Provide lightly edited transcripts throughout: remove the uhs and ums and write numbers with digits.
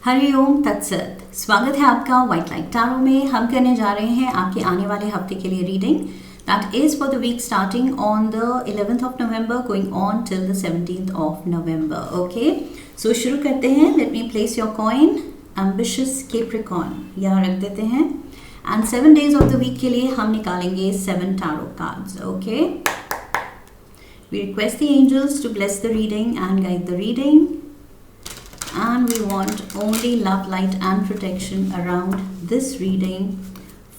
हरिओम तत्सत। स्वागत है आपका व्हाइट लाइट टैरो में। हम करने जा रहे हैं आपके आने वाले हफ्ते के लिए reading that is for the week starting on the 11th of November going on till the 17th of November। Okay, so शुरू करते हैं। Let me place your coin ambitious Capricorn यहाँ रख देते हैं and 7 days of the week के लिए हम निकालेंगे 7 tarot cards. Okay, we request the angels to bless the reading and guide the reading. And we want only love, light and protection around this reading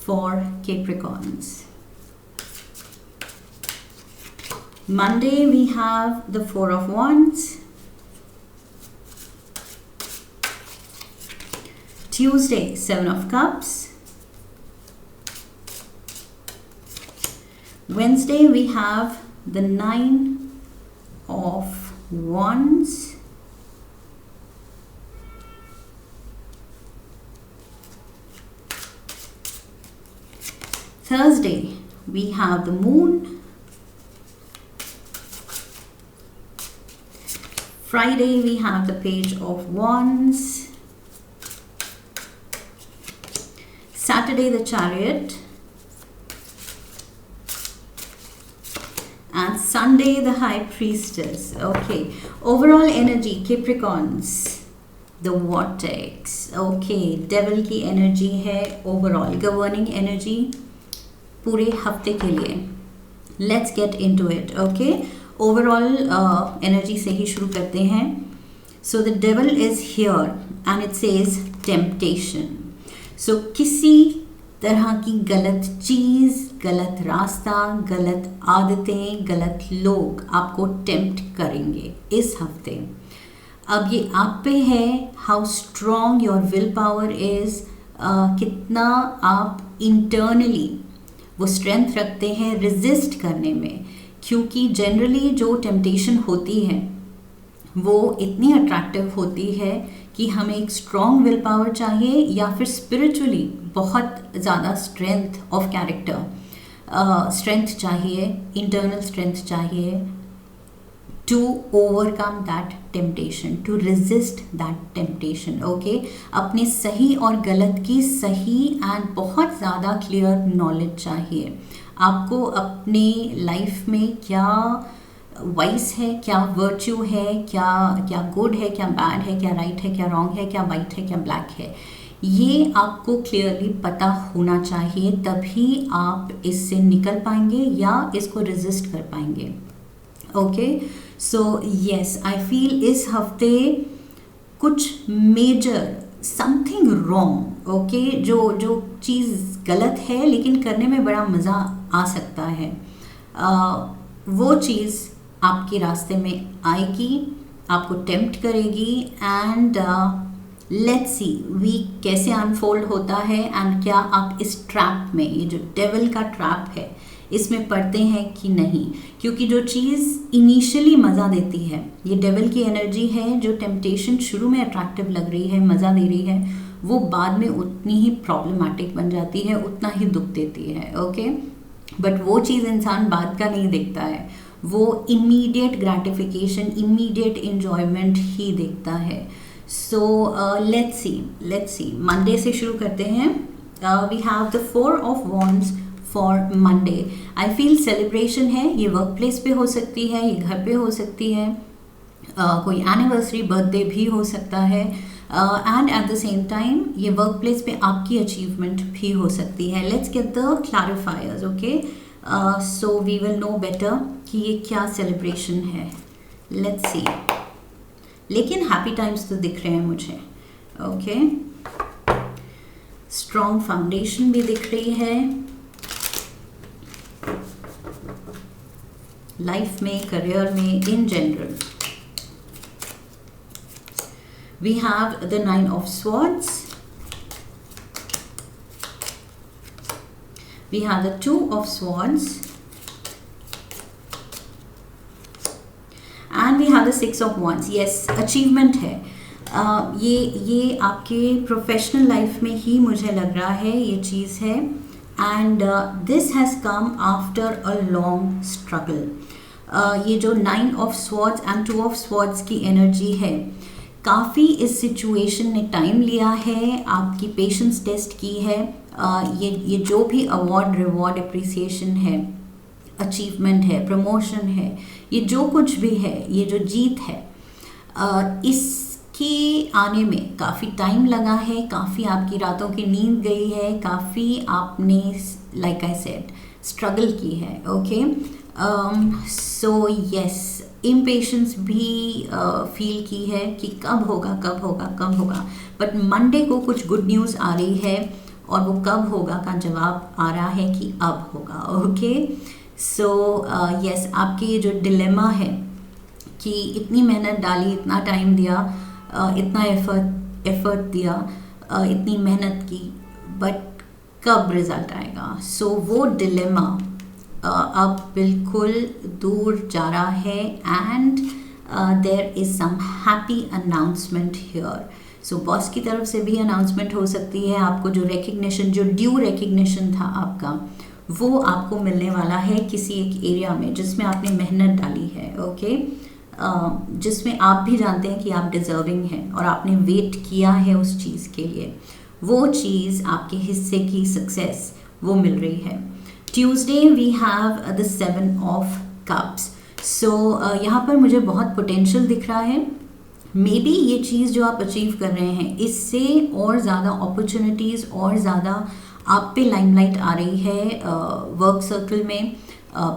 for Capricorns. Monday we have the Four of Wands. Tuesday, Seven of Cups. Wednesday we have the Nine of Wands. Thursday we have the Moon. Friday we have the Page of Wands. Saturday the Chariot. And Sunday the High Priestess. Okay, overall energy Capricorns, the vortex. Okay, devil की energy है overall governing energy पूरे हफ्ते के लिए। Let's get into it. Okay, overall energy से ही शुरू करते हैं। So the devil is here and it says temptation. So किसी तरह की गलत चीज़, गलत रास्ता, गलत आदतें, गलत लोग आपको टेम्प्ट करेंगे इस हफ्ते। अब ये आप पे है how strong your will power is, कितना आप इंटरनली वो स्ट्रेंथ रखते हैं रेजिस्ट करने में। क्योंकि जनरली जो टेम्पटेशन होती है वो इतनी अट्रैक्टिव होती है कि हमें एक स्ट्रॉन्ग विल पावर चाहिए या फिर स्पिरिचुअली बहुत ज़्यादा स्ट्रेंथ ऑफ कैरेक्टर, स्ट्रेंथ चाहिए, इंटरनल स्ट्रेंथ चाहिए to overcome that temptation, to resist that temptation. Okay, अपने सही और गलत की सही एंड बहुत ज़्यादा क्लियर नॉलेज चाहिए आपको। अपने लाइफ में क्या वाइस है, क्या वर्च्यू है, क्या गुड है, क्या बैड है, क्या राइट है, क्या रॉन्ग है, क्या वाइट है, क्या ब्लैक है, ये आपको क्लियरली पता होना चाहिए। तभी आप इससे निकल पाएंगे या इसको रेजिस्ट कर पाएंगे। Okay, so yes, I feel इस हफ्ते कुछ मेजर समथिंग रॉन्ग, ओके, जो चीज़ गलत है लेकिन करने में बड़ा मज़ा आ सकता है, वो चीज़ आपके रास्ते में आएगी, आपको टेम्प्ट करेगी एंड लेट्स सी वीक कैसे अनफोल्ड होता है एंड क्या आप इस ट्रैप में, ये जो डेविल का ट्रैप है, इसमें पड़ते हैं कि नहीं। क्योंकि जो चीज़ इनिशियली मज़ा देती है, ये डेविल की एनर्जी है, जो टेम्पटेशन शुरू में अट्रैक्टिव लग रही है, मज़ा दे रही है, वो बाद में उतनी ही प्रॉब्लमेटिक बन जाती है, उतना ही दुख देती है। ओके, बट वो चीज़ इंसान बाद का नहीं देखता है, वो इमीडिएट ग्रेटिफिकेशन, इमीडिएट इन्जॉयमेंट ही देखता है। सो लेट्स सी मंडे से शुरू करते हैं। We have the four of wands for Monday. I feel celebration है, ये वर्क प्लेस पे हो सकती है, ये घर पे हो सकती है, कोई एनिवर्सरी, बर्थडे भी हो सकता है and at the same time ये वर्क प्लेस पे आपकी अचीवमेंट भी हो सकती है। Let's get the clarifiers. Okay, so we will know better कि ये क्या सेलिब्रेशन है। लेट्स सी, लेकिन हैप्पी टाइम्स तो दिख रहे हैं मुझे। ओके, स्ट्रॉन्ग फाउंडेशन भी दिख रही है लाइफ में, करियर में, in general. We have the nine of swords, we have the two of swords and we have the six of wands. Yes, achievement है। ये आपके प्रोफेशनल लाइफ में ही मुझे लग रहा है ये चीज़ है and this has come after a long struggle. ये जो 9 of swords and 2 of swords की एनर्जी है, काफ़ी इस सिचुएशन ने टाइम लिया है, आपकी पेशेंस टेस्ट की है। ये जो भी अवार्ड, रिवॉर्ड, अप्रिसिएशन है, अचीवमेंट है, प्रमोशन है, ये जो कुछ भी है, ये जो जीत है, इसके आने में काफ़ी टाइम लगा है, काफ़ी आपकी रातों की नींद गई है, काफ़ी आपने लाइक आई सेड स्ट्रगल की है। ओके, सो यस, इम्पेशेंस भी फील की है कि कब होगा, कब होगा, कब होगा। बट मंडे को कुछ गुड न्यूज़ आ रही है और वो कब होगा का जवाब आ रहा है कि अब होगा। ओके, सो यस, आपके ये जो डिलेमा है कि इतनी मेहनत डाली, इतना टाइम दिया, इतना एफर्ट दिया, इतनी मेहनत की, बट कब रिजल्ट आएगा, सो वो डिलेमा अब बिल्कुल दूर जा रहा है and there is some happy announcement here. So boss की तरफ से भी अनाउंसमेंट हो सकती है, आपको जो रिकग्निशन, जो ड्यू रिकग्निशन था आपका, वो आपको मिलने वाला है किसी एक एरिया में जिसमें आपने मेहनत डाली है। ओके, जिसमें आप भी जानते हैं कि आप डिज़र्विंग हैं और आपने वेट किया है उस चीज़ के लिए, वो चीज़ आपके हिस्से की सक्सेस वो मिल रही है। Tuesday we have the 7 of cups. So यहाँ पर मुझे बहुत पोटेंशियल दिख रहा है। मे बी ये चीज़ जो आप अचीव कर रहे हैं, इससे और ज़्यादा अपॉर्चुनिटीज़ और ज़्यादा आप पे लाइमलाइट आ रही है, वर्क सर्कल में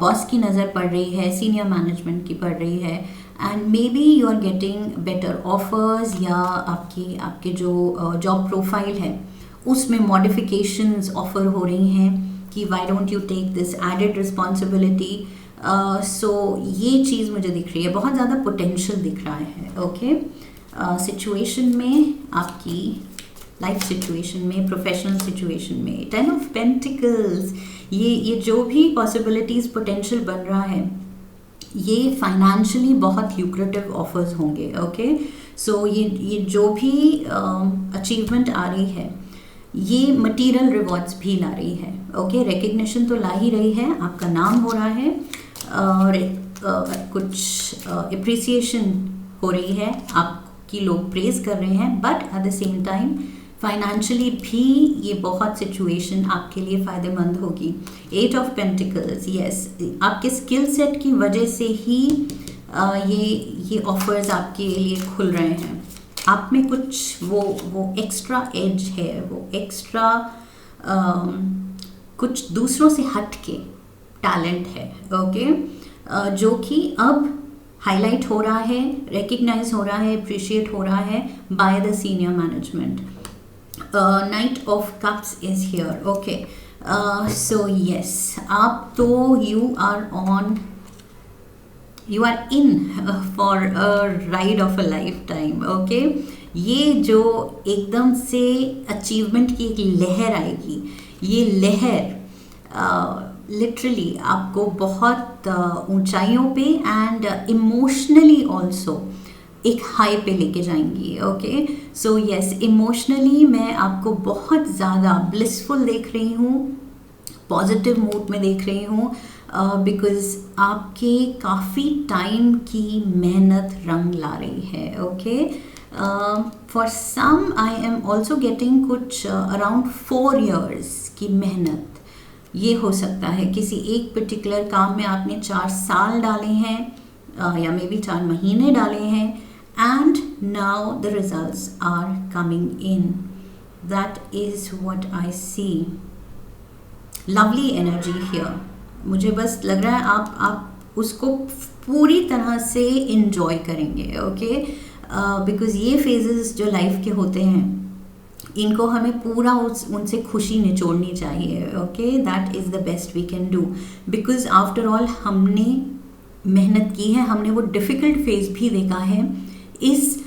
बॉस की नज़र पड़ रही है, सीनियर मैनेजमेंट की पड़ रही है, and maybe you are getting better offers, या आपके जो जॉब प्रोफाइल है उसमें मॉडिफिकेशंस ऑफर हो रही हैं कि why don't you take this added responsibility. So ये चीज़ मुझे दिख रही है, बहुत ज़्यादा पोटेंशियल दिख रहा है। ओके, सिचुएशन में, आपकी लाइफ सिचुएशन में, प्रोफेशनल सिचुएशन में, 10 ऑफ पेंटिकल्स, ये जो भी पॉसिबिलिटीज़ पोटेंशियल बन रहा है, ये फाइनेंशियली बहुत ल्यूक्रेटिव ऑफर्स होंगे। ओके, सो ये जो भी अचीवमेंट आ रही है, ये मटेरियल रिवॉर्ड्स भी ला रही है। ओके, रिकग्निशन तो ला ही रही है, आपका नाम हो रहा है और कुछ अप्रिसिएशन हो रही है, आपकी लोग प्रेज कर रहे हैं, but at the same time financially भी ये बहुत सिचुएशन आपके लिए फ़ायदेमंद होगी। 8 ऑफ पेंटिकल्स, यस, आपके स्किल सेट की वजह से ही ये ऑफर्स आपके लिए खुल रहे हैं। आप में कुछ वो एक्स्ट्रा एज है, वो एक्स्ट्रा कुछ दूसरों से हट के टैलेंट है। ओके, जो कि अब हाईलाइट हो रहा है, रिकग्नाइज हो रहा है, अप्रिशिएट हो रहा है by the senior management. Knight of cups is here. Okay, so yes, आप तो you are in for a ride of a lifetime. Okay, ये जो एकदम से अचीवमेंट की एक लहर आएगी, ये लहर लिटरली आपको बहुत ऊंचाइयों पे एंड इमोशनली ऑल्सो एक हाई पे लेके जाएंगी। ओके, सो यस, इमोशनली मैं आपको बहुत ज़्यादा ब्लिसफुल देख रही हूँ, पॉजिटिव मूड में देख रही हूँ, बिकॉज आपके काफ़ी टाइम की मेहनत रंग ला रही है। Okay, for some I am also getting कुछ अराउंड 4 years की मेहनत, ये हो सकता है किसी एक पर्टिकुलर काम में आपने 4 साल डाले हैं, या मे बी 4 महीने डाले हैं, and now the results are coming in. That is what I see. Lovely energy here, मुझे बस लग रहा है आप उसको पूरी तरह से इंजॉय करेंगे। ओके, बिकॉज़ ये फेजेस जो लाइफ के होते हैं, इनको हमें पूरा उनसे खुशी निचोड़नी चाहिए। Okay, that is the best we can do, because after all हमने मेहनत की है, हमने वो डिफ़िकल्ट फेज़ भी देखा है इस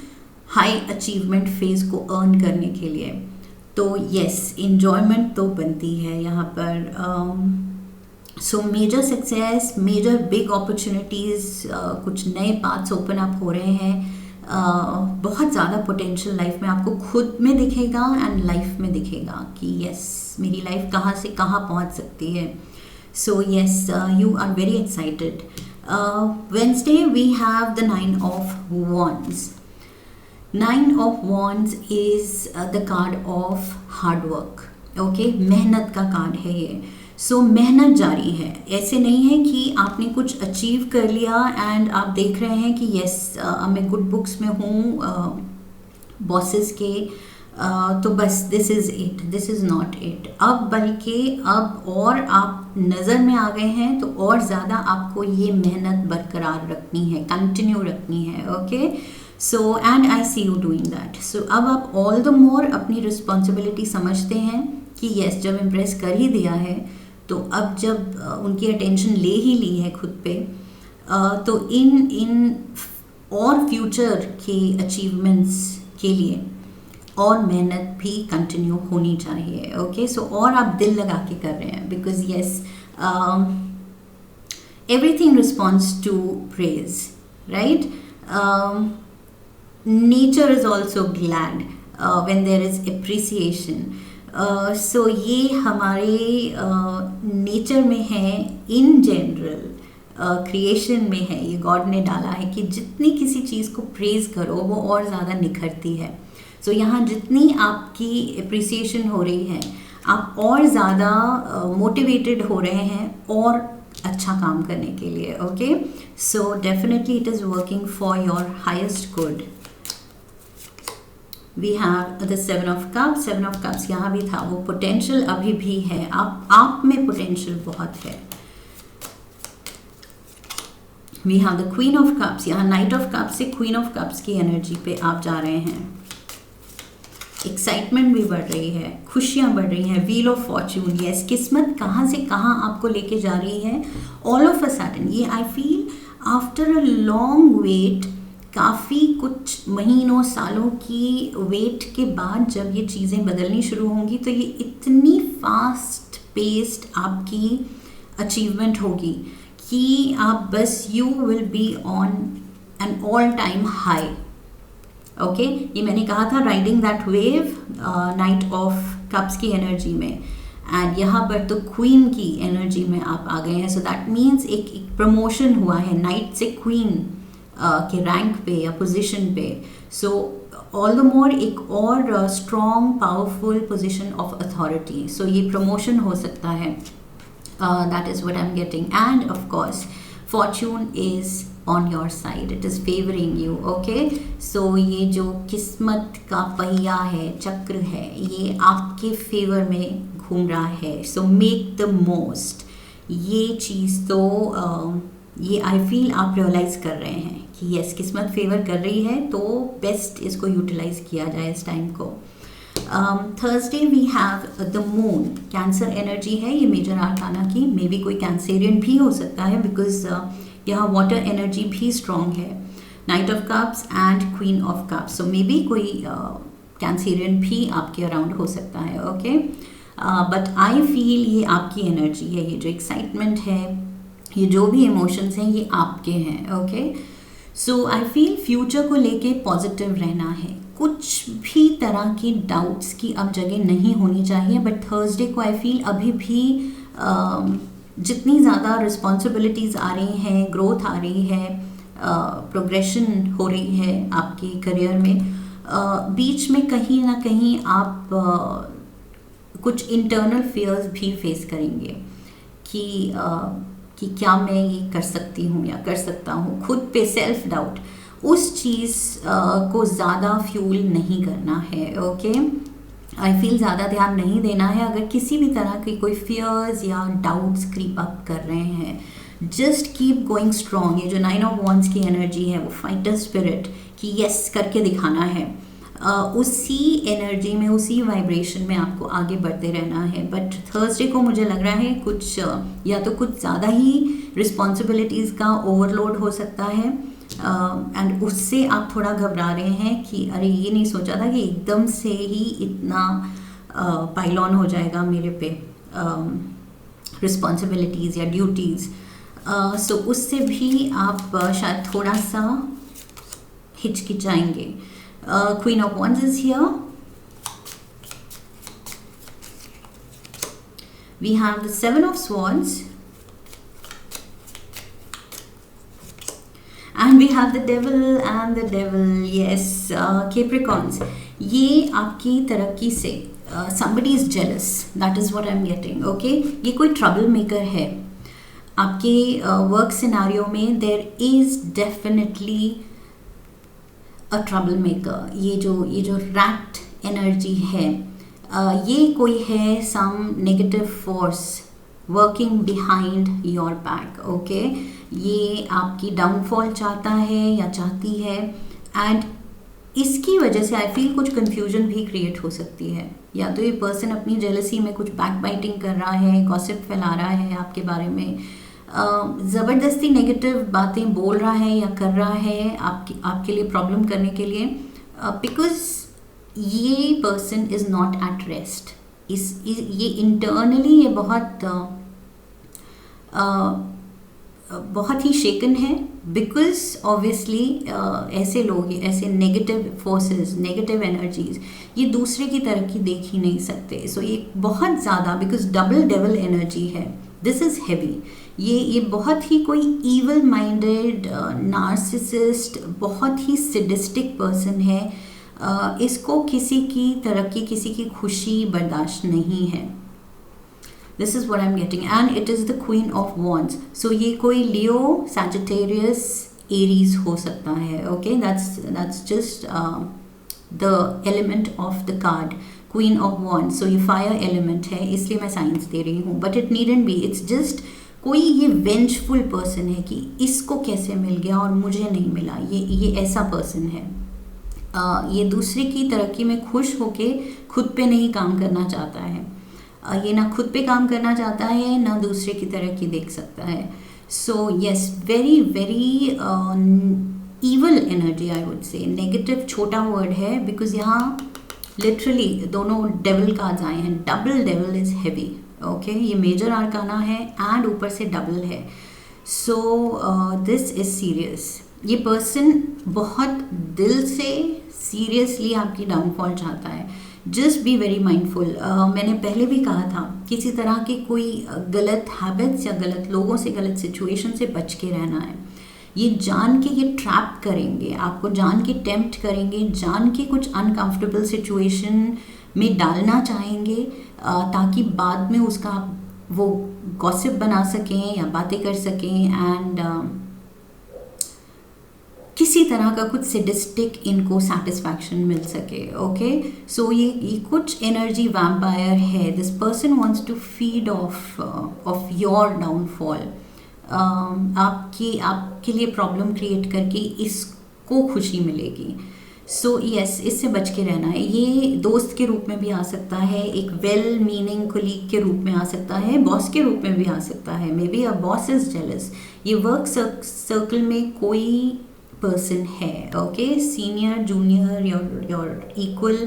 हाई अचीवमेंट फेज़ को अर्न करने के लिए। तो यस, इन्जॉयमेंट तो बनती है यहाँ पर। So major success, major big opportunities, कुछ नए पाथ्स ओपन अप हो रहे हैं, बहुत ज़्यादा पोटेंशियल लाइफ में आपको खुद में दिखेगा एंड लाइफ में दिखेगा कि यस, मेरी लाइफ कहाँ से कहाँ पहुँच सकती है। So yes, you are very excited. Wednesday we have the 9 of Wands. Nine of wands is the card of hard work. Okay, मेहनत का कार्ड है ये. सो मेहनत जारी है. ऐसे नहीं है कि आपने कुछ अचीव कर लिया एंड आप देख रहे हैं कि यस मैं गुड बुक्स में हूँ बॉसेस के, तो बस this is it, this is not it. अब बल्कि अब और आप नज़र में आ गए हैं तो और ज़्यादा आपको ये मेहनत बरकरार रखनी है, कंटिन्यू रखनी है. Okay, so and I see you doing that. So अब आप ऑल द मोर अपनी रिस्पॉन्सिबिलिटी समझते हैं कि यस जब इम्प्रेस कर ही दिया है तो अब जब उनकी अटेंशन ले ही ली है खुद पे, तो इन और फ्यूचर के अचीवमेंट्स के लिए और मेहनत भी कंटिन्यू होनी चाहिए. ओके, सो और आप दिल लगा के कर रहे हैं because yes everything responds to praise, right. Nature is also glad when there is appreciation. So ये हमारे नेचर में है, इन जनरल क्रिएशन में है, ये गॉड ने डाला है कि जितनी किसी चीज़ को प्रेज करो वो और ज़्यादा निखरती है. सो यहाँ जितनी आपकी अप्रिसिएशन हो रही है आप और ज़्यादा मोटिवेटेड हो रहे हैं और अच्छा काम करने के लिए. Okay, so definitely it is working for your highest good. We have the seven of cups. Seven of cups यहाँ भी था, वो पोटेंशियल अभी भी है, आप में पोटेंशियल बहुत है. We have the queen of cups. यहाँ नाइट ऑफ कप्स से क्वीन ऑफ कप्स की एनर्जी पे आप जा रहे हैं. एक्साइटमेंट भी बढ़ रही है, खुशियाँ बढ़ रही हैं. व्हील ऑफ फॉर्च्यून, यस किस्मत कहाँ से कहाँ आपको लेके जा रही है. ऑल ऑफ अ सडन ये I feel after a long wait, काफ़ी कुछ महीनों सालों की वेट के बाद जब ये चीज़ें बदलनी शुरू होंगी तो ये इतनी फास्ट पेस्ड आपकी अचीवमेंट होगी कि आप बस you will be on an all time high. Okay, ये मैंने कहा था riding that wave night of cups की एनर्जी में, एंड यहाँ पर तो क्वीन की एनर्जी में आप आ गए हैं. सो दैट मीन्स एक प्रमोशन हुआ है नाइट से क्वीन के रैंक पे या पोजीशन पे. सो ऑल द मोर एक और strong powerful position of authority. So ये प्रमोशन हो सकता है. That is what I am getting. And of course fortune is on your side, it is favoring you. okay, so ये जो किस्मत का पहिया है, चक्र है, ये आपके फेवर में घूम रहा है. so make the most. ये चीज़ तो ये आई फील आप रियलाइज कर रहे हैं कि यस किस्मत फेवर कर रही है तो बेस्ट इसको यूटिलाइज किया जाए इस टाइम को. Thursday we have the moon. Cancer energy है ये मेजर आर्काना की. मे बी कोई कैंसेरियन भी हो सकता है बिकॉज यहाँ वाटर एनर्जी भी स्ट्रॉन्ग है. Night of cups and queen of cups. So may be कोई कैंसेरियन भी आपके अराउंड हो सकता है. ओके, बट आई फील ये आपकी एनर्जी है. ये जो एक्साइटमेंट है, ये जो भी इमोशंस हैं ये आपके हैं. Okay, so I feel future को लेके पॉजिटिव रहना है. कुछ भी तरह की डाउट्स की अब जगह नहीं होनी चाहिए. बट थर्सडे को आई फील अभी भी जितनी ज़्यादा रिस्पॉन्सिबिलिटीज़ आ रही हैं, ग्रोथ आ रही है, प्रोग्रेशन हो रही है आपके करियर में, बीच में कहीं ना कहीं आप कुछ इंटरनल फियर्स भी फेस करेंगे कि क्या मैं ये कर सकती हूँ या कर सकता हूँ. खुद पे सेल्फ डाउट, उस चीज़ को ज़्यादा फ्यूल नहीं करना है. ओके, आई फील ज़्यादा ध्यान नहीं देना है. अगर किसी भी तरह की कोई फियर्स या डाउट्स क्रीप अप कर रहे हैं, जस्ट कीप गोइंग स्ट्रॉन्ग. ये जो नाइन ऑफ वॉन्ड्स की एनर्जी है वो फाइटर स्पिरिट कि यस करके दिखाना है. उसी एनर्जी में, उसी वाइब्रेशन में आपको आगे बढ़ते रहना है. बट थर्सडे को मुझे लग रहा है कुछ या तो कुछ ज़्यादा ही रिस्पॉन्सिबिलिटीज़ का ओवरलोड हो सकता है एंड उससे आप थोड़ा घबरा रहे हैं कि अरे ये नहीं सोचा था कि एकदम से ही इतना पाइल ऑन हो जाएगा मेरे पे रिस्पॉन्सिबिलिटीज़ या ड्यूटीज़. सो उससे भी आप शायद थोड़ा सा हिचकिचाएंगे. Queen of wands is here. We have the seven of swords. And And we have the devil, yes, Capricorns. ये आपकी तरक्की से somebody is jealous, that is what I'm getting, okay? ये कोई trouble maker है आपके वर्क सिनारियो में. There is definitely a trouble maker. ये जो रैट एनर्जी है, ये कोई है some negative force working behind your back. Okay, ये आपकी डाउनफॉल चाहता है या चाहती है, एंड इसकी वजह से आई फील कुछ कंफ्यूजन भी क्रिएट हो सकती है. या तो ये पर्सन अपनी जेलसी में कुछ बैक बाइटिंग कर रहा है, गॉसिप फैला रहा है आपके बारे में, ज़बरदस्ती नेगेटिव बातें बोल रहा है या कर रहा है आपके लिए प्रॉब्लम करने के लिए, बिकॉज ये person is not at rest. ये इंटरनली ये बहुत ही शेकन है, बिकॉज ऑब्वियसली ऐसे लोग, ऐसे नेगेटिव फोर्सेस, नेगेटिव एनर्जीज, ये दूसरे की तरक्की देख ही नहीं सकते. सो ये बहुत ज़्यादा, बिकॉज डबल डेविल एनर्जी है, दिस इज़ हैवी. ये बहुत ही कोई ईवल माइंडेड नार्सिसिस्ट, बहुत ही सिडिस्टिक पर्सन है. इसको किसी की तरक्की, किसी की खुशी बर्दाश्त नहीं है. This is what I am getting, and it is the queen of wands. So ये कोई लियो, सैजिटेरियस, एरीज हो सकता है. Okay, that's just the element of the card queen of wands. So ये फायर एलिमेंट है, इसलिए मैं science दे रही हूँ, but it needn't be. It's just कोई ये वेंजफुल पर्सन है कि इसको कैसे मिल गया और मुझे नहीं मिला. ये ऐसा पर्सन है. ये दूसरे की तरक्की में खुश होके खुद पे नहीं काम करना चाहता है. ये ना खुद पे काम करना चाहता है, ना दूसरे की तरक्की देख सकता है. So yes, very very evil energy I would say. Negative छोटा वर्ड है, बिकॉज यहाँ लिटरली दोनों डेविल कार्ड्स आए हैं. Double devil is heavy. Okay, ये मेजर आर्काना है एंड ऊपर से डबल है. So this is serious. ये पर्सन बहुत दिल से सीरियसली आपकी डाउनफॉल चाहता है. Just be very mindful. मैंने पहले भी कहा था, किसी तरह के कोई गलत हैबिट्स या गलत लोगों से, गलत सिचुएशन से बच के रहना है. ये जान के ये ट्रैप करेंगे आपको, जान के टेम्प्ट करेंगे, जान के कुछ अनकंफर्टेबल सिचुएशन में डालना चाहेंगे, ताकि बाद में उसका वो गॉसिप बना सकें या बातें कर सकें, एंड किसी तरह का कुछ सिडिस्टिक इनको सेटिस्फैक्शन मिल सके. ओके, सो ये कुछ एनर्जी वैम्पायर है. This person wants to feed off your downfall. आपके लिए प्रॉब्लम क्रिएट करके इसको खुशी मिलेगी. सो यस, इससे बच के रहना है. ये दोस्त के रूप में भी आ सकता है, एक वेल मीनिंग कोलीग के रूप में आ सकता है, बॉस के रूप में भी आ सकता है. May be a boss is jealous. ये वर्क सर्कल में कोई पर्सन है. Okay, senior, junior, your equal,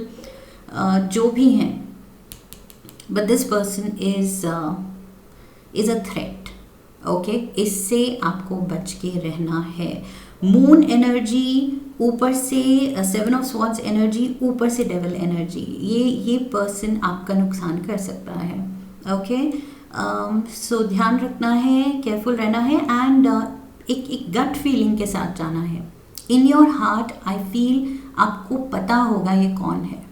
जो भी हैं, but this person is a threat. Okay, इससे आपको बच के रहना है. मून एनर्जी, ऊपर से 7 ऑफ स्वॉर्ड्स एनर्जी, ऊपर से डेविल एनर्जी. ये पर्सन आपका नुकसान कर सकता है. ओके, सो ध्यान रखना है, केयरफुल रहना है, एंड एक गट फीलिंग के साथ जाना है. In your heart I feel आपको पता होगा ये कौन है,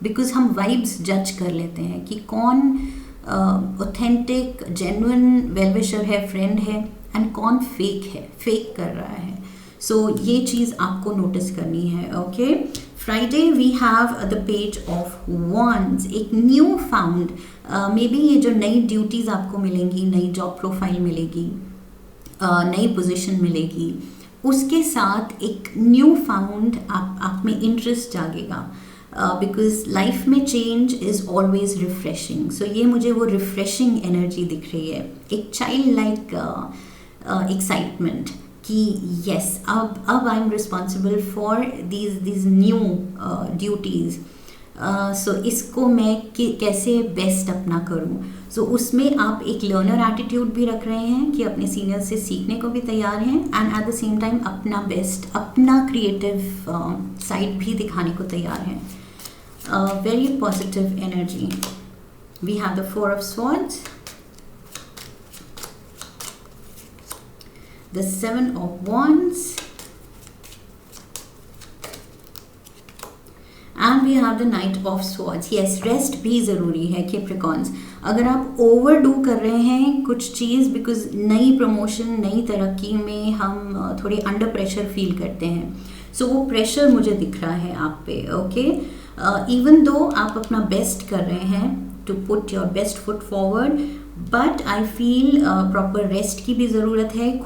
बिकॉज हम वाइब्स जज कर लेते हैं कि कौन ऑथेंटिक जेन्युइन वेलविशर है, फ्रेंड है, एंड कौन फेक है, फेक कर रहा है. सो ये चीज़ आपको नोटिस करनी है. Okay, Friday we have the page of wands. एक न्यू फाउंड, मे बी ये जो नई ड्यूटीज़ आपको मिलेंगी, नई जॉब प्रोफाइल मिलेगी, नई पोजीशन मिलेगी, उसके साथ एक न्यू फाउंड आप में इंटरेस्ट जागेगा, बिकॉज लाइफ में change is always refreshing. So ये मुझे वो रिफ्रेशिंग एनर्जी दिख रही है, एक चाइल्ड लाइक एक्साइटमेंट कि यस, अब I am responsible for these new duties. So इसको मैं कैसे बेस्ट अपना करूँ. सो उसमें आप एक लर्नर एटीट्यूड भी रख रहे हैं कि अपने सीनियर से सीखने को भी तैयार हैं, and at the same time अपना बेस्ट, अपना क्रिएटिव साइड भी दिखाने को तैयार हैं. Very positive energy. We have the 4 of swords, the 7 of wands, and we have the knight of swords. Yes, rest भी ज़रूरी है कैप्रिकॉन्स। अगर आप ओवरडू कर रहे हैं कुछ चीज़, बिकॉज नई प्रमोशन नई तरक्की में हम थोड़े अंडर प्रेशर फील करते हैं, सो वो प्रेशर मुझे दिख रहा है आप पे। ओके, इवन दो आप अपना बेस्ट कर रहे हैं to put your best foot forward, but I feel proper rest की भी ज़रूरत है,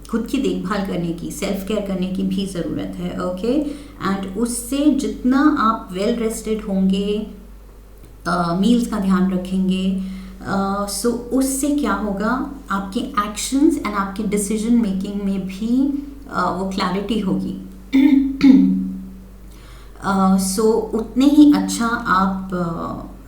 खुद की देखभाल करने की, सेल्फ केयर करने की भी ज़रूरत है। ओके, एंड उससे जितना आप वेल रेस्टेड होंगे, मील्स का ध्यान रखेंगे, सो उससे क्या होगा, आपके एक्शंस एंड आपके डिसीजन मेकिंग में भी वो क्लैरिटी होगी। सो उतने ही अच्छा आप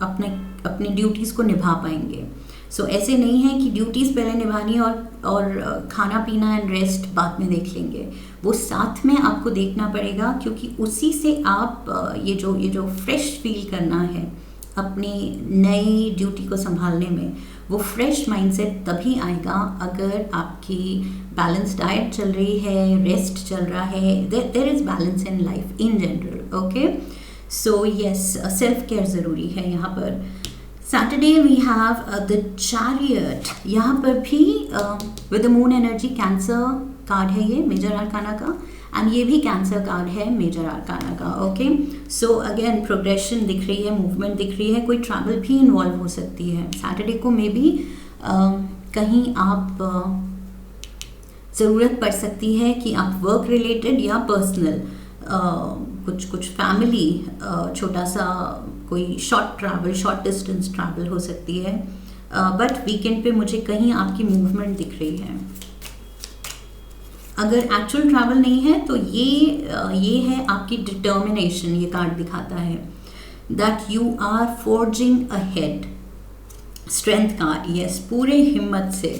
अपने ड्यूटीज़ को निभा पाएंगे। सो ऐसे नहीं है कि ड्यूटीज़ पहले निभानी और खाना पीना एंड रेस्ट बाद में देख लेंगे, वो साथ में आपको देखना पड़ेगा, क्योंकि उसी से आप ये जो फ्रेश फील करना है अपनी नई ड्यूटी को संभालने में, वो फ्रेश माइंडसेट तभी आएगा अगर आपकी बैलेंस डाइट चल रही है, रेस्ट चल रहा है, there is balance in life in general. Okay, so yes, self care ज़रूरी है यहाँ पर। Saturday we have the chariot. यहाँ पर भी with the moon energy Cancer card है ये मेजर आर्काना का, एंड ये भी कैंसर कार्ड है मेजर आर्काना का। ओके, सो अगेन प्रोग्रेशन दिख रही है, मूवमेंट दिख रही है, कोई ट्रैवल भी इन्वॉल्व हो सकती है सैटरडे को। मे बी कहीं आप ज़रूरत पड़ सकती है कि आप वर्क रिलेटेड या पर्सनल कुछ फैमिली, छोटा सा कोई short travel, short distance travel हो सकती है, बट वीकेंड पे मुझे कहीं आपकी मूवमेंट दिख रही है। अगर एक्चुअल ट्रैवल नहीं है तो ये है आपकी डिटर्मिनेशन, ये कार्ड दिखाता है that you are forging ahead. Strength card, yes, पूरे हिम्मत से।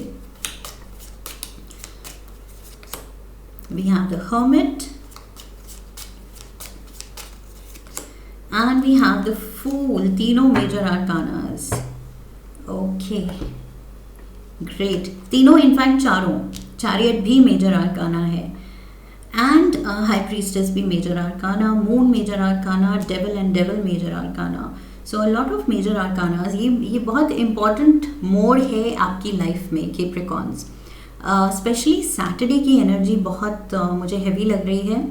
We have the hermit and we have the fool, तीनों मेजर आर्कानास। ओके, ग्रेट, तीनों इनफैक्ट चारों, चैरियट भी मेजर आर्काना है, एंड हाई प्रीस्टेस भी major arcana, moon major arcana, devil and devil major arcana. So a lot of major arcanas. ये बहुत important mode है आपकी लाइफ में कैप्रिकॉन्स। स्पेशली सैटरडे की एनर्जी बहुत मुझे हैवी लग रही है,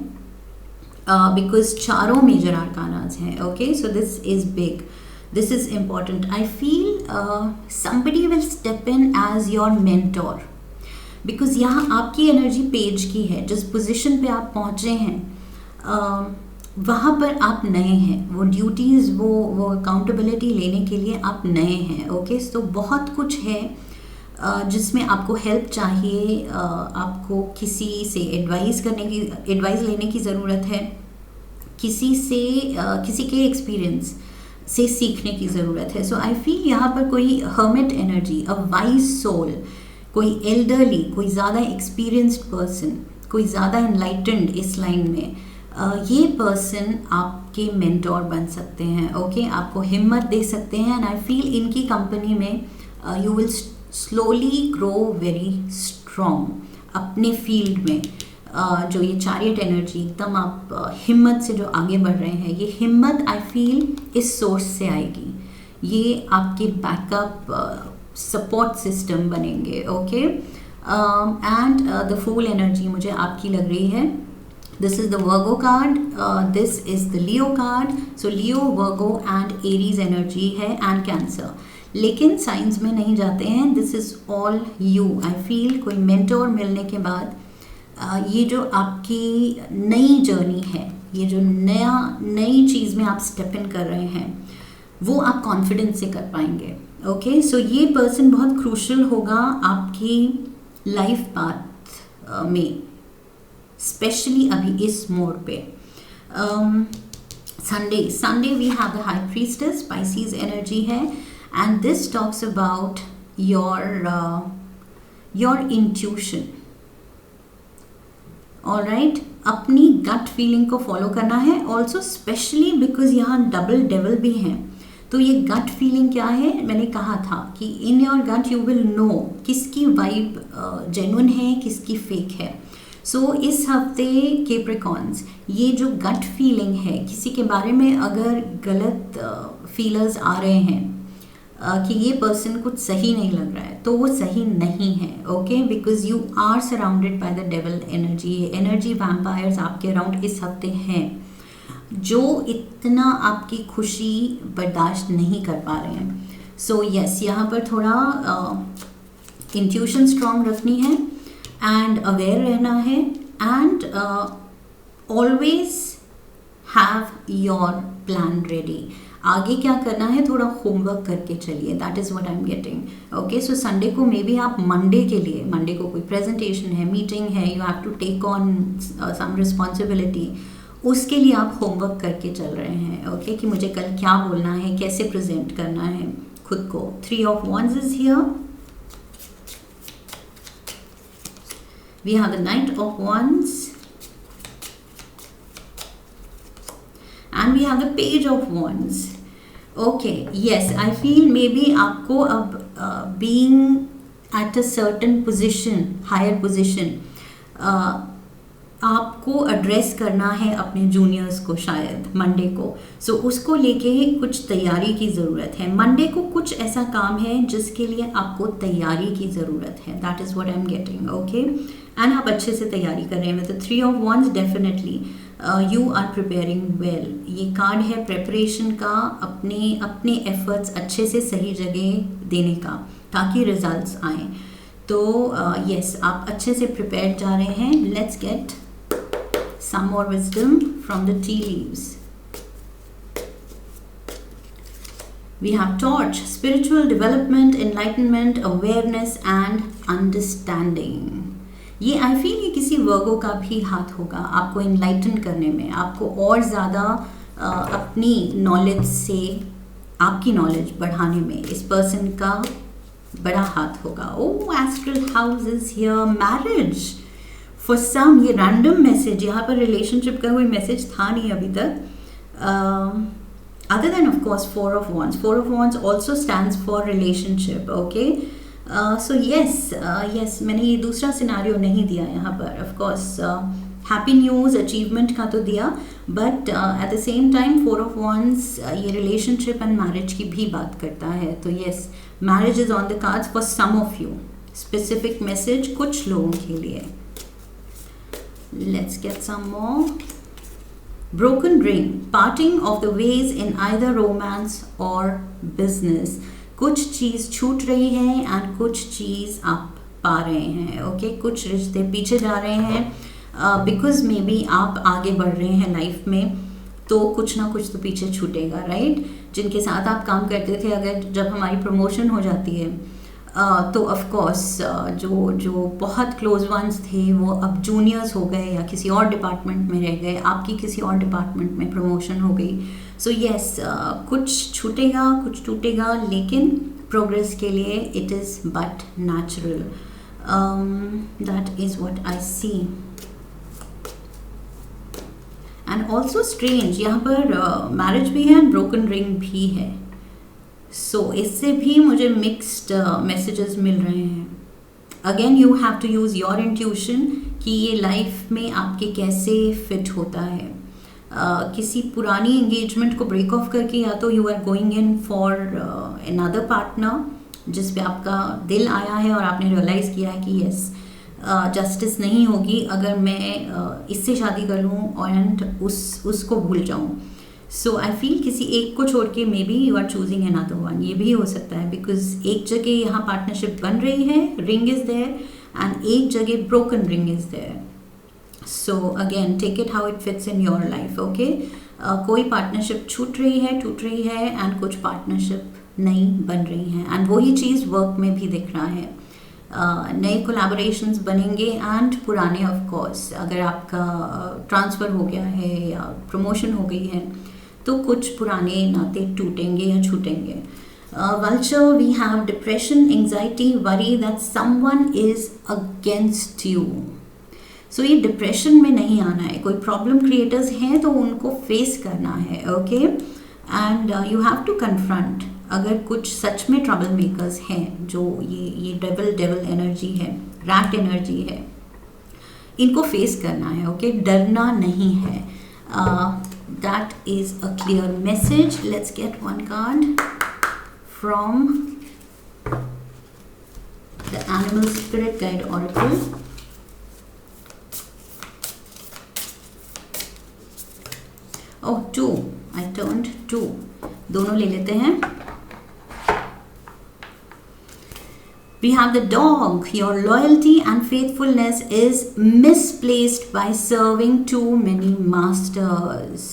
बिकॉज चारों मेजर आर्कानास हैं। Okay, so this is big, this is important. I feel somebody will step in as your mentor, because यहाँ आपकी एनर्जी पेज की है, जिस पोजीशन पे आप पहुँचे हैं वहाँ पर आप नए हैं, वो ड्यूटीज़, वो अकाउंटेबिलिटी लेने के लिए आप नए हैं। ओके, तो बहुत कुछ है जिसमें आपको हेल्प चाहिए, आपको किसी से एडवाइस लेने की ज़रूरत है, किसी के एक्सपीरियंस से सीखने की ज़रूरत है। सो आई फील यहाँ पर कोई hermit energy, a wise soul, कोई एल्डरली, कोई ज़्यादा एक्सपीरियंस्ड पर्सन, कोई ज़्यादा इनलाइटेंड इस लाइन में, ये पर्सन आपके मेंटोर बन सकते हैं। ओके, आपको हिम्मत दे सकते हैं, एंड आई फील इनकी कंपनी में you will slowly grow very strong अपने फील्ड में। जो ये चैरियट एनर्जी, एकदम आप हिम्मत से जो आगे बढ़ रहे हैं, ये हिम्मत आई फील इस सोर्स से आएगी, ये आपके बैकअप सपोर्ट सिस्टम बनेंगे। Okay, and the fool energy मुझे आपकी लग रही है। This is the Virgo card, this is the Leo card. So Leo, Virgo and Aries energy है, एंड कैंसर, लेकिन साइंस में नहीं जाते हैं। This is all you. I feel कोई मेंटोर मिलने के बाद ये जो आपकी नई जर्नी है, ये जो नई चीज़ में आप स्टेप इन कर रहे हैं, वो आप कॉन्फिडेंस से कर पाएंगे। ओके, सो ये पर्सन बहुत क्रूशल होगा आपकी लाइफ पाथ में, स्पेशली अभी इस मोड पे। Sunday we have the high priestess, स्पाइसीज एनर्जी है, and this talks about your intuition. Alright, अपनी गट फीलिंग को फॉलो करना है, ऑल्सो स्पेशली बिकॉज यहाँ डबल डेविल भी हैं, तो ये गट फीलिंग क्या है, मैंने कहा था कि in your gut you will know किसकी वाइब जेन्युइन है, किसकी फेक है। सो इस हफ्ते कैप्रिकॉन्स, ये जो गट फीलिंग है, किसी के बारे में अगर गलत फीलर्स आ रहे हैं कि ये पर्सन कुछ सही नहीं लग रहा है, तो वो सही नहीं है, okay, because you are surrounded by the devil energy. Energy vampires आपके अराउंड इस हफ्ते हैं जो इतना आपकी खुशी बर्दाश्त नहीं कर पा रहे हैं। सो यस, यहाँ पर थोड़ा इंट्यूशन स्ट्रांग रखनी है एंड अवेयर रहना है and always have your plan ready. आगे क्या करना है थोड़ा होमवर्क करके चलिए, that is what I am getting. Okay, so Sunday को मे बी आप मंडे के लिए, मंडे को कोई प्रेजेंटेशन है, मीटिंग है, you have to take on some responsibility, उसके लिए आप होमवर्क करके चल रहे हैं। ओके, कि मुझे कल क्या बोलना है, कैसे प्रेजेंट करना है खुद को। 3 of Wands is here, we have the Knight of Wands and we have the Page of Wands. Okay, yes, I feel maybe आपको अब being at a certain position, higher position, आपको एड्रेस करना है अपने जूनियर्स को शायद Monday को। सो उसको लेके कुछ तैयारी की ज़रूरत है। मंडे को कुछ ऐसा काम है जिसके लिए आपको तैयारी की ज़रूरत है, that is what I am getting. Okay, and आप अच्छे से तैयारी कर रहे हैं। तो 3 of Wands definitely you are preparing well. ये कार्ड है प्रेपरेशन का, अपने एफर्ट्स अच्छे से सही जगह देने का ताकि रिजल्ट्स आएँ। तो यस, आप अच्छे से प्रिपेयर जा रहे हैं। Let's get some more wisdom from the tea leaves. We have Torch, spiritual development, enlightenment, awareness and understanding. ये आई फील ये किसी वर्गो का भी हाथ होगा आपको इनलाइटन करने में, आपको और ज़्यादा अपनी नॉलेज से आपकी नॉलेज बढ़ाने में इस पर्सन का बड़ा हाथ होगा। Oh, astral house is here, marriage for some. ये रैंडम मैसेज, यहाँ पर रिलेशनशिप का कोई मैसेज था नहीं अभी तक, other than of course 4 of Wands. 4 of Wands also stands for relationship. Okay, so yes, मैंने ये दूसरा सिनारियो नहीं दिया यहाँ पर। Of course happy news achievement का तो दिया, but at the same time 4 of Wands ये रिलेशनशिप एंड मैरिज की भी बात करता है। तो yes, marriage is on the cards for some of you, specific message कुछ लोगों के लिए। Let's get some more. Broken ring, parting of the ways in either romance or business. कुछ चीज़ छूट रही है एंड कुछ चीज़ आप पा रहे हैं। ओके, कुछ रिश्ते पीछे जा रहे हैं बिकॉज मे बी आप आगे बढ़ रहे हैं लाइफ में, तो कुछ ना कुछ तो पीछे छूटेगा, राइट? जिनके साथ आप काम करते थे, अगर जब हमारी प्रमोशन हो जाती है तो ऑफ कोर्स जो बहुत क्लोज वंस थे वो अब जूनियर्स हो गए या किसी और डिपार्टमेंट में रह गए, आपकी किसी और डिपार्टमेंट में प्रमोशन हो गई। सो यस, कुछ छूटेगा, कुछ टूटेगा, लेकिन प्रोग्रेस के लिए it is but natural. That is what I see. And also strange, यहाँ पर मैरिज भी है एंड ब्रोकन रिंग भी है। सो इससे भी मुझे मिक्स्ड मैसेजेस मिल रहे हैं। Again you have to use your intuition कि ये लाइफ में आपके कैसे फिट होता है। किसी पुरानी एंगेजमेंट को ब्रेक ऑफ करके या तो you are going in for another partner जिस पे आपका दिल आया है और आपने रियलाइज़ किया है कि यस, जस्टिस नहीं होगी अगर मैं इससे शादी कर लूँ एंड उसको भूल जाऊँ। सो आई फील किसी एक को छोड़ के maybe you are choosing another one, ये भी हो सकता है बिकॉज एक जगह यहाँ पार्टनरशिप बन रही है, रिंग इज़ देयर, एंड एक जगह broken ring is there. So again take it how it fits in your life. Okay, कोई पार्टनरशिप छूट रही है, टूट रही है, एंड कुछ पार्टनरशिप नई बन रही हैं, एंड वही चीज़ वर्क में भी दिख रहा है। नए कोलैबोरेशंस बनेंगे एंड पुराने ऑफ कोर्स, अगर आपका ट्रांसफ़र हो गया है या प्रमोशन हो गई है तो कुछ पुराने नाते टूटेंगे या छूटेंगे। Vulture, we have depression, anxiety, worry that someone is against you. So ये डिप्रेशन में नहीं आना है, कोई प्रॉब्लम क्रिएटर्स हैं तो उनको फेस करना है। Okay, and you have to confront अगर कुछ सच में ट्रबल मेकर्स हैं, जो ये डेविल एनर्जी है, रैट एनर्जी है, इनको फेस करना है, ओके, डरना नहीं है. That is a clear message. Let's get one card from the animal spirit guide oracle. Oh, 2. I turned 2. दोनों ले लेते हैं. We have the dog. Your loyalty and faithfulness is misplaced by serving too many masters.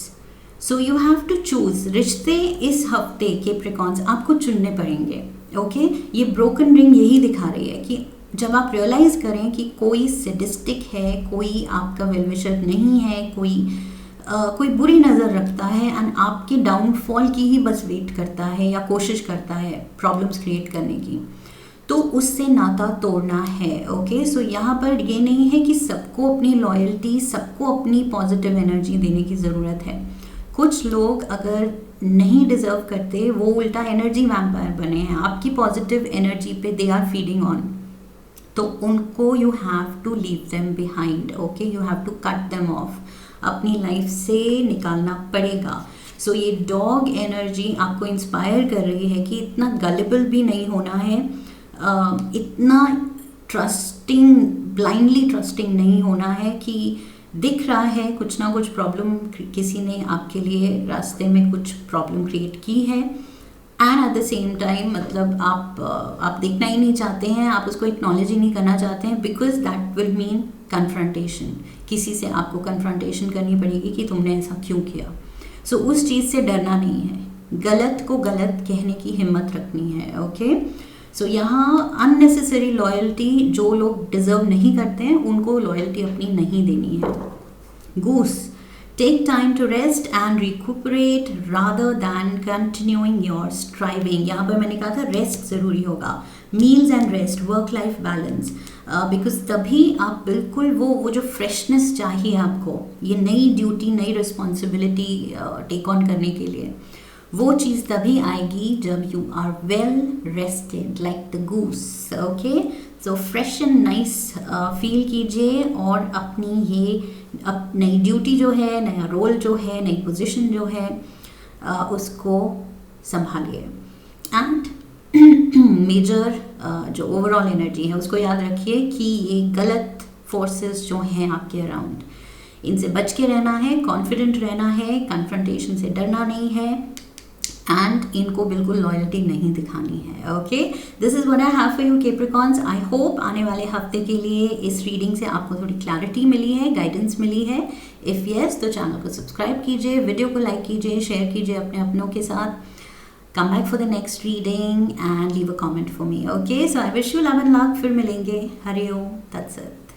So you have to choose. रिश्ते इस हफ्ते Capricorns आपको चुनने पड़ेंगे. ओके, ये ब्रोकन रिंग यही दिखा रही है कि जब आप रियलाइज करें कि कोई सैडिस्टिक है, कोई आपका वेलविशर नहीं है, कोई बुरी नज़र रखता है एंड आपके डाउनफॉल की ही बस वेट करता है या कोशिश करता है प्रॉब्लम्स क्रिएट करने की, तो उससे नाता तोड़ना है. ओके, सो यहाँ पर ये नहीं है कि सबको अपनी लॉयल्टी, सबको अपनी पॉजिटिव एनर्जी देने की ज़रूरत है. कुछ लोग अगर नहीं डिज़र्व करते, वो उल्टा एनर्जी वैम्पायर बने हैं, आपकी पॉजिटिव एनर्जी पे दे आर फीडिंग ऑन, तो उनको you have to leave them behind. Okay, you have to cut them off, अपनी लाइफ से निकालना पड़ेगा. सो ये डॉग एनर्जी आपको इंस्पायर कर रही है कि इतना गलिबल भी नहीं होना है, इतना ट्रस्टिंग, ब्लाइंडली ट्रस्टिंग नहीं होना है कि दिख रहा है कुछ ना कुछ प्रॉब्लम, किसी ने आपके लिए रास्ते में कुछ प्रॉब्लम क्रिएट की है and at the same time मतलब आप देखना ही नहीं चाहते हैं, आप उसको एक्नॉलेज ही नहीं करना चाहते हैं, because that will mean confrontation. किसी से आपको कन्फ्रंटेशन करनी पड़ेगी कि तुमने ऐसा क्यों किया. सो उस चीज़ से डरना नहीं है, गलत को गलत कहने की हिम्मत रखनी है. ओके, सो यहाँ अननेसेसरी लॉयल्टी, जो लोग डिजर्व नहीं करते हैं उनको लॉयल्टी अपनी नहीं देनी है. Goose, take time to rest and recuperate rather than continuing your striving. यहाँ पर मैंने कहा था रेस्ट ज़रूरी होगा, meals and rest, work life balance, because तभी आप बिल्कुल वो जो फ्रेशनेस चाहिए आपको, ये नई ड्यूटी, नई रिस्पॉन्सिबिलिटी टेक ऑन करने के लिए, वो चीज़ तभी आएगी जब you are well rested like the goose. Okay, so fresh and nice feel कीजिए और अपनी ये नई ड्यूटी जो है, नया रोल जो है, नई पोजीशन जो है, उसको संभालिए. एंड मेजर जो ओवरऑल एनर्जी है उसको याद रखिए कि ये गलत फोर्सेस जो हैं आपके अराउंड, इनसे बच के रहना है, कॉन्फिडेंट रहना है, कन्फ्रंटेशन से डरना नहीं है एंड इनको बिल्कुल लॉयल्टी नहीं दिखानी है. Okay, this is what I have for you Capricorns. I hope आने वाले हफ्ते के लिए इस रीडिंग से आपको थोड़ी क्लैरिटी मिली है, गाइडेंस मिली है. इफ़ यस, तो चैनल को सब्सक्राइब कीजिए, वीडियो को लाइक कीजिए, शेयर कीजिए अपने अपनों के साथ. Come back for the next reading and leave a comment for me. Okay, so I wish you love and luck. फिर मिलेंगे. हरि ओम, दैट्स इट.